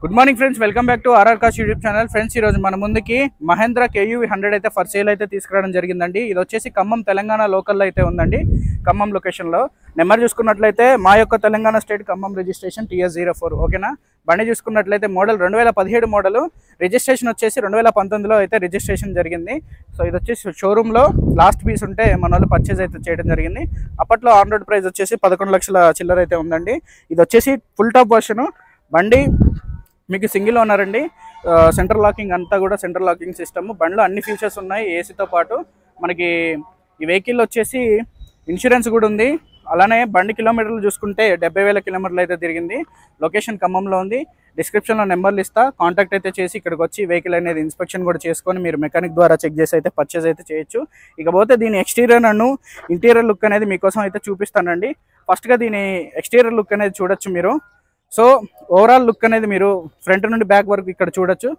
Good morning friends, welcome back to RR cars YouTube channel. Friends, ఈ రోజు మన ముందుకి మహేంద్ర KUV 100 అయితే ఫర్ సేల్ అయితే తీసుకురావడం జరిగిందండి. ఇది వచ్చేసి ఖమ్మం తెలంగాణ లోకల్లో అయితే ఉందండి. ఖమ్మం లొకేషన్లో నెంబర్ చూసుకున్నట్లయితే మా యొక్క Telangana state Khammam registration TS04. ఓకేనా. బండి చూసుకున్నట్లయితే మోడల్ 2017 మోడల్, రిజిస్ట్రేషన్ వచ్చేసి 2019లో అయితే రిజిస్ట్రేషన్ జరిగింది. సో ఇది వచ్చేసి షోరూంలో లాస్ట్ పీస్ ఉంటే మన వాళ్ళు పర్చేజ్ అయితే చేయడం జరిగింది. అప్పట్లో ఆన్ రోడ్ ప్రైస్ వచ్చేసి 11 లక్షల చిల్లర అయితే ఉందండి. ఇది వచ్చేసి ఫుల్ టాప్ వర్షన్. బండి మీకు సింగిల్ ఓనర్ అండి. సెంట్రల్ లాకింగ్ అంతా కూడా సెంట్రల్ లాకింగ్ సిస్టమ్. బండిలో అన్ని ఫీచర్స్ ఉన్నాయి ఏసీతో పాటు. మనకి ఈ వెహికల్ వచ్చేసి ఇన్సూరెన్స్ కూడా ఉంది. అలానే బండి కిలోమీటర్లు చూసుకుంటే 70,000 కిలోమీటర్లు అయితే తిరిగింది. లొకేషన్ ఖమ్మంలో ఉంది. డిస్క్రిప్షన్లో నెంబర్లు ఇస్తా, కాంటాక్ట్ అయితే చేసి ఇక్కడికి వచ్చి వెహికల్ అనేది ఇన్స్పెక్షన్ కూడా చేసుకొని మీరు మెకానిక్ ద్వారా చెక్ చేసి అయితే పర్చేజ్ అయితే చేయొచ్చు. ఇకపోతే దీని ఎక్స్టీరియర్ అను ఇంటీరియర్ లుక్ అనేది మీకోసం అయితే చూపిస్తానండి. ఫస్ట్గా దీని ఎక్స్టీరియర్ లుక్ అనేది చూడొచ్చు మీరు. సో ఓవరాల్ లుక్ అనేది మీరు ఫ్రంట్ నుండి బ్యాక్ వరకు ఇక్కడ చూడొచ్చు.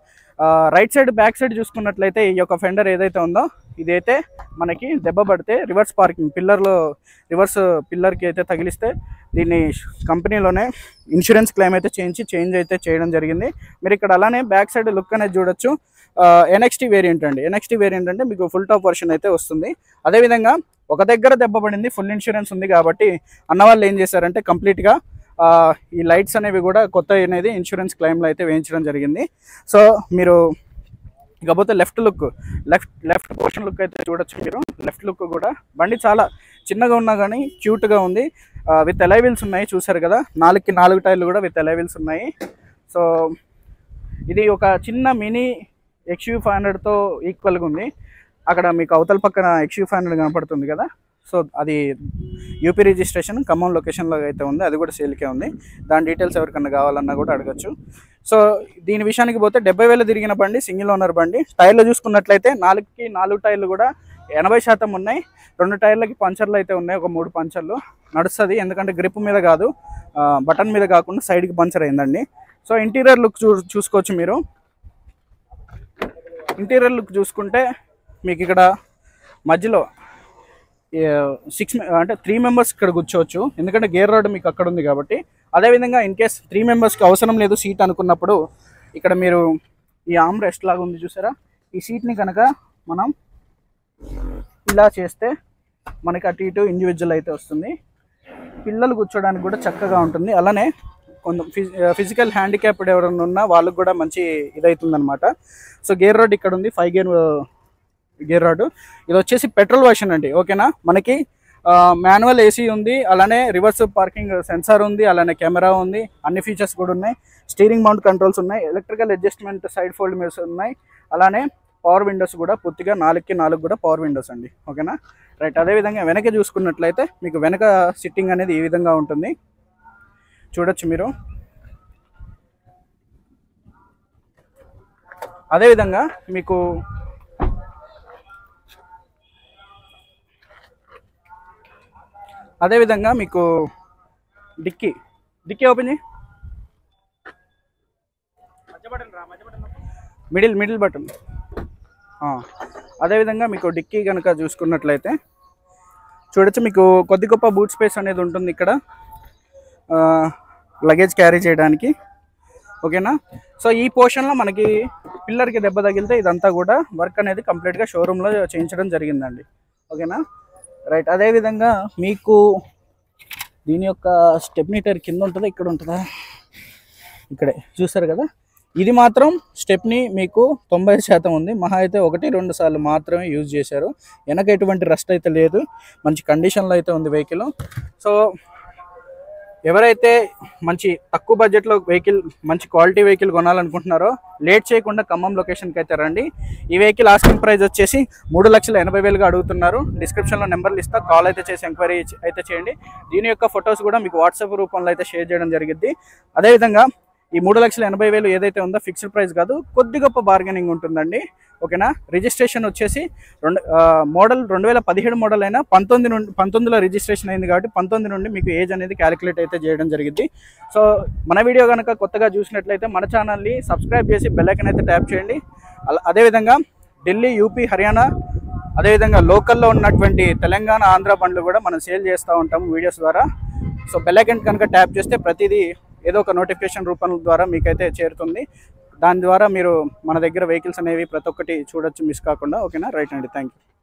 రైట్ సైడ్ బ్యాక్ సైడ్ చూసుకున్నట్లయితే ఈ యొక్క ఫెండర్ ఏదైతే ఉందో ఇదైతే మనకి దెబ్బ పడితే రివర్స్ పార్కింగ్ పిల్లర్లో రివర్స్ పిల్లర్కి అయితే తగిలిస్తే దీన్ని కంపెనీలోనే ఇన్సూరెన్స్ క్లెయిమ్ అయితే చేంజ్ అయితే చేయడం జరిగింది. మీరు ఇక్కడ అలానే బ్యాక్ సైడ్ లుక్ అనేది చూడొచ్చు. NXT వేరియంట్ అండి. NXT వేరియంట్ అంటే మీకు ఫుల్ టాప్ వర్షన్ అయితే వస్తుంది. అదేవిధంగా ఒక దగ్గర దెబ్బ పడింది, ఫుల్ ఇన్సూరెన్స్ ఉంది కాబట్టి అన్నవాళ్ళు ఏం చేశారంటే కంప్లీట్గా ఈ లైట్స్ అనేవి కూడా కొత్త అనేది ఇన్సూరెన్స్ క్లెయిమ్లో అయితే వేయించడం జరిగింది. సో మీరు ఇకపోతే లెఫ్ట్ పోర్షన్ లుక్ అయితే చూడొచ్చు మీరు. లెఫ్ట్ లుక్ కూడా బండి చాలా చిన్నగా ఉన్నా కానీ క్యూట్గా ఉంది. విత్ అలై వీల్స్ ఉన్నాయి, చూసారు కదా. 4కి 4 టైర్లు కూడా విత్ అలై వీల్స్ ఉన్నాయి. సో ఇది ఒక చిన్న మినీ XUV 500తో ఈక్వల్గా ఉంది. అక్కడ మీకు అవతల పక్కన XUV 500 కనపడుతుంది కదా. సో అది యూపీ రిజిస్ట్రేషన్ ఖమ్మం లొకేషన్లో అయితే ఉంది. అది కూడా సేల్కే ఉంది. దాని డీటెయిల్స్ ఎవరికన్నా కావాలన్నా కూడా అడగచ్చు. సో దీని విషయానికి పోతే 70,000 తిరిగిన బండి, సింగిల్ ఓనర్ బండి. టైర్లు చూసుకున్నట్లయితే 4కి 4 టైర్లు కూడా 80% ఉన్నాయి. 2 టైర్లకి పంచర్లు అయితే ఉన్నాయి. ఒక 3 పంచర్లు నడుస్తుంది. ఎందుకంటే గ్రిప్ మీద కాదు, బటన్ మీద కాకుండా సైడ్కి పంచర్ అయిందండి. సో ఇంటీరియర్ లుక్ చూసుకోవచ్చు మీరు. ఇంటీరియర్ లుక్ చూసుకుంటే మీకు ఇక్కడ మధ్యలో 3 మెంబర్స్ ఇక్కడ కూర్చోవచ్చు. ఎందుకంటే గేర్ రాడ్ మీకు అక్కడ ఉంది కాబట్టి. అదేవిధంగా ఇన్ కేస్ 3 మెంబర్స్కి అవసరం లేదు సీట్ అనుకున్నప్పుడు ఇక్కడ మీరు ఈ ఆర్మ్ రెస్ట్ లాగా ఉంది చూసారా. ఈ సీట్ని కనుక మనం ఇలా చేస్తే మనకి అటు ఇటు ఇండివిజువల్ అయితే వస్తుంది. పిల్లలు కూర్చోడానికి కూడా చక్కగా ఉంటుంది. అలానే కొంత ఫిజికల్ హ్యాండిక్యాప్డ్ ఎవరైనా ఉన్నా వాళ్ళకు కూడా మంచి ఇదవుతుంది అనమాట. సో గేర్ రాడ్ ఇక్కడ ఉంది, 5 గేర్ రాడ్. ఇది వచ్చేసి పెట్రోల్ వర్షన్ అండి. ఓకేనా. మనకి మాన్యువల్ AC ఉంది, అలానే రివర్స్ పార్కింగ్ సెన్సార్ ఉంది, అలానే కెమెరా ఉంది, అన్ని ఫీచర్స్ కూడా ఉన్నాయి. స్టీరింగ్ మౌంట్ కంట్రోల్స్ ఉన్నాయి, electrical adjustment side fold mirrors ఉన్నాయి, అలానే పవర్ విండోస్ కూడా పూర్తిగా 4కి 4 కూడా పవర్ విండోస్ అండి. ఓకేనా. రైట్. అదేవిధంగా వెనక చూసుకున్నట్లయితే మీకు వెనక సిట్టింగ్ అనేది ఈ విధంగా ఉంటుంది, చూడొచ్చు మీరు. అదేవిధంగా మీకు డిక్కీ ఓపెన్ చేయి. Middle button. అదేవిధంగా మీకు డిక్కీ కనుక చూసుకున్నట్లయితే చూడొచ్చు, మీకు కొద్ది గొప్ప బూట్ స్పేస్ అనేది ఉంటుంది ఇక్కడ లగేజ్ క్యారీ చేయడానికి. ఓకేనా. సో ఈ పోర్షన్లో మనకి పిల్లర్కి దెబ్బ తగిలితే ఇదంతా కూడా వర్క్ అనేది కంప్లీట్గా షోరూంలో చేయించడం జరిగిందండి. ఓకేనా. రైట్. అదేవిధంగా మీకు దీని యొక్క స్టెప్నీ టైర్ కింద ఉంటుందా ఇక్కడ ఉంటుందా, ఇక్కడే చూస్తారు కదా. ఇది మాత్రం స్టెప్నీ మీకు 90% ఉంది. మహా అయితే 1-2 సార్లు మాత్రమే యూజ్ చేశారు. వెనక ఎటువంటి రస్ట్ అయితే లేదు, మంచి కండిషన్లో అయితే ఉంది వెహికల్. సో ఎవరైతే మంచి తక్కువ బడ్జెట్లో వెహికల్, మంచి క్వాలిటీ వెహికల్ కొనాలనుకుంటున్నారో లేట్ చేయకుండా ఖమ్మం లొకేషన్కి అయితే రండి. ఈ వెహికల్ ఆస్కింగ్ ప్రైస్ వచ్చేసి 3,80,000 అడుగుతున్నారు. డిస్క్రిప్షన్లో నెంబర్లు ఇస్తా, కాల్ అయితే చేసి ఎంక్వైరీ అయితే చేయండి. దీని యొక్క ఫొటోస్ కూడా మీకు వాట్సాప్ రూపంలో అయితే షేర్ చేయడం జరిగింది. అదేవిధంగా ఈ 3,80,000 ఏదైతే ఉందో ఫిక్స్డ్ ప్రైస్ కాదు, కొద్ది గొప్ప బార్గెనింగ్ ఉంటుందండి. ఓకేనా. రిజిస్ట్రేషన్ వచ్చేసి మోడల్ 2017 మోడల్ అయినా 19లో రిజిస్ట్రేషన్ అయింది కాబట్టి 19 నుండి మీకు ఏజ్ అనేది క్యాలిక్యులేట్ అయితే చేయడం జరిగింది. సో మన వీడియో కనుక కొత్తగా చూసినట్లయితే మన ఛానల్ని సబ్స్క్రైబ్ చేసి బెల్ ఐకాన్ అయితే ట్యాప్ చేయండి. అదేవిధంగా ఢిల్లీ, యూపీ, హర్యానా, అదేవిధంగా లోకల్లో ఉన్నటువంటి తెలంగాణ, ఆంధ్ర బండ్లు కూడా మనం సేల్ చేస్తూ ఉంటాము వీడియోస్ ద్వారా. సో బెల్ ఐకాన్ కనుక ట్యాప్ చేస్తే ప్రతిదీ ఏదో ఒక నోటిఫికేషన్ రూపం ద్వారా మీకైతే చేరుతుంది. దాని ద్వారా మీరు మన దగ్గర వెహికల్స్ అనేవి ప్రతి ఒక్కటి చూడొచ్చు మిస్ కాకుండా. ఓకేనా, రైట్ అండి, థ్యాంక్ యూ.